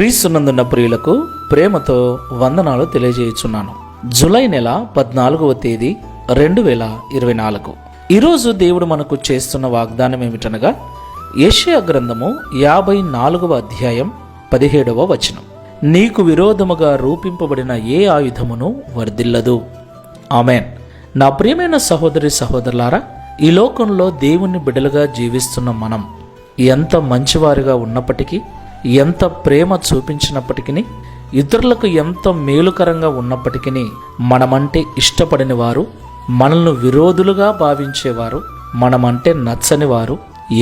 క్రీస్తునందున్న ప్రియులకు ప్రేమతో వందనాలు తెలియజేయుచున్నాను. జూలై నెల 14వ తేదీ 2024. ఈరోజు దేవుడు మనకు చేస్తున్న వాగ్దానం ఏమిటనగా యెషయా గ్రంథము 54వ అధ్యాయం 17వ వచనం. నీకు విరోధముగా రూపింపబడిన ఏ ఆయుధమును వర్ధిల్లదు. ఆమెన్. నా ప్రియమైన సహోదరి సహోదరులారా, ఈ లోకంలో దేవుని బిడ్డలుగా జీవిస్తున్న మనం ఎంత మంచివారిగా ఉన్నప్పటికీ, ఎంత ప్రేమ చూపించినప్పటికీ, ఇతరులకు ఎంత మేలుకరంగా ఉన్నప్పటికీ, మనమంటే ఇష్టపడిన వారు, మనల్ని విరోధులుగా భావించేవారు, మనమంటే నచ్చని వారు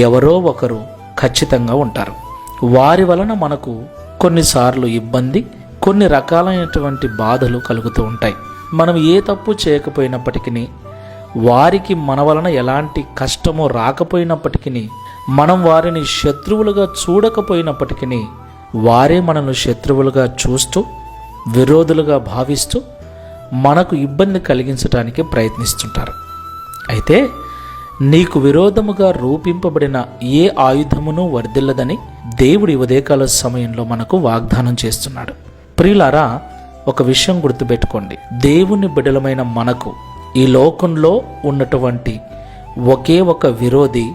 ఎవరో ఒకరు ఖచ్చితంగా ఉంటారు. వారి వలన మనకు కొన్నిసార్లు ఇబ్బంది, కొన్ని రకాలైనటువంటి బాధలు కలుగుతూ ఉంటాయి. మనం ఏ తప్పు చేయకపోయినప్పటికీ, వారికి మన వలన ఎలాంటి కష్టమో రాకపోయినప్పటికీ, మనం వారిని శత్రువులుగా చూడకపోయినప్పటికీ, వారే మనల్ని శత్రువులుగా చూస్తూ, విరోధులుగా భావిస్తూ మనకు ఇబ్బంది కలిగించడానికి ప్రయత్నిస్తుంటారు. అయితే నీకు విరోధముగా రూపింపబడిన ఏ ఆయుధమును వర్ధిల్లదని దేవుడి ఉదయకాల సమయంలో మనకు వాగ్దానం చేస్తున్నాడు. ప్రియులారా, ఒక విషయం గుర్తుపెట్టుకోండి. దేవుని బిడ్డలమైన మనకు ఈ లోకంలో ఉన్నటువంటి ఒకే ఒక విరోధి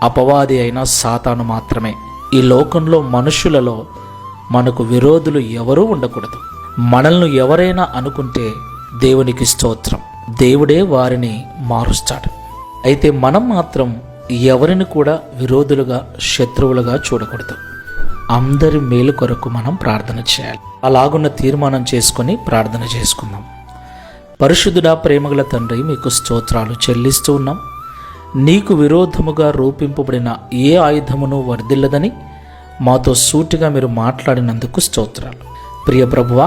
అపవాది అయిన సాతాను మాత్రమే. ఈ లోకంలో మనుషులలో మనకు విరోధులు ఎవరూ ఉండకూడదు. మనల్ని ఎవరైనా అనుకుంటే దేవునికి స్తోత్రం, దేవుడే వారిని మారుస్తాడు. అయితే మనం మాత్రం ఎవరిని కూడా విరోధులుగా, శత్రువులుగా చూడకూడదు. అందరి మేలు కొరకు మనం ప్రార్థన చేయాలి. అలాగున్న తీర్మానం చేసుకొని ప్రార్థన చేసుకుందాం. పరిశుద్ధుడా, ప్రేమగల తండ్రి, మీకు స్తోత్రాలు చెల్లిస్తూ ఉన్నాం. నీకు విరోధముగా రూపింపబడిన ఏ ఆయుధమును వర్ధిల్లదని మాతో సూటిగా మీరు మాట్లాడినందుకు స్తోత్రాలు. ప్రియ ప్రభువా,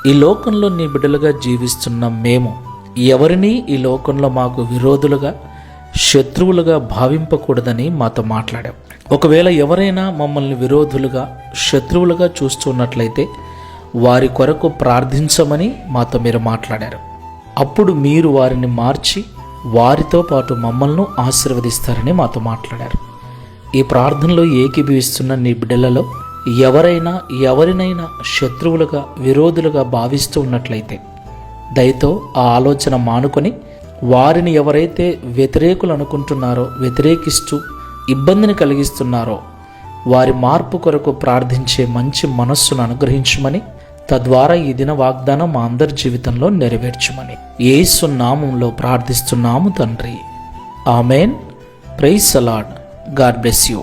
ఈ లోకంలో నీ బిడ్డలుగా జీవిస్తున్న మేము ఎవరినీ ఈ లోకంలో మాకు విరోధులుగా, శత్రువులుగా భావింపకూడదని మాతో మాట్లాడాం. ఒకవేళ ఎవరైనా మమ్మల్ని విరోధులుగా, శత్రువులుగా చూస్తున్నట్లయితే వారి కొరకు ప్రార్థించమని మాతో మీరు మాట్లాడారు. అప్పుడు మీరు వారిని మార్చి వారితో పాటు మమ్మల్ని ఆశీర్వదిస్తారని మాతో మాట్లాడారు. ఈ ప్రార్థనలో ఏకీభవిస్తున్న నీ బిడ్డలలో ఎవరినైనా శత్రువులుగా, విరోధులుగా భావిస్తూ ఉన్నట్లయితే దయతో ఆ ఆలోచన మానుకొని, వారిని ఎవరైతే వ్యతిరేకులు అనుకుంటున్నారో, వ్యతిరేకిస్తూ ఇబ్బందిని కలిగిస్తున్నారో, వారి మార్పు కొరకు ప్రార్థించే మంచి మనస్సును అనుగ్రహించమని, తద్వారా ఈ దిన వాగ్దానం మా అందరి జీవితంలో నెరవేర్చుమని యేసు నామములో ప్రార్థిస్తున్నాము తండ్రి. Amen. Praise the Lord. God bless you.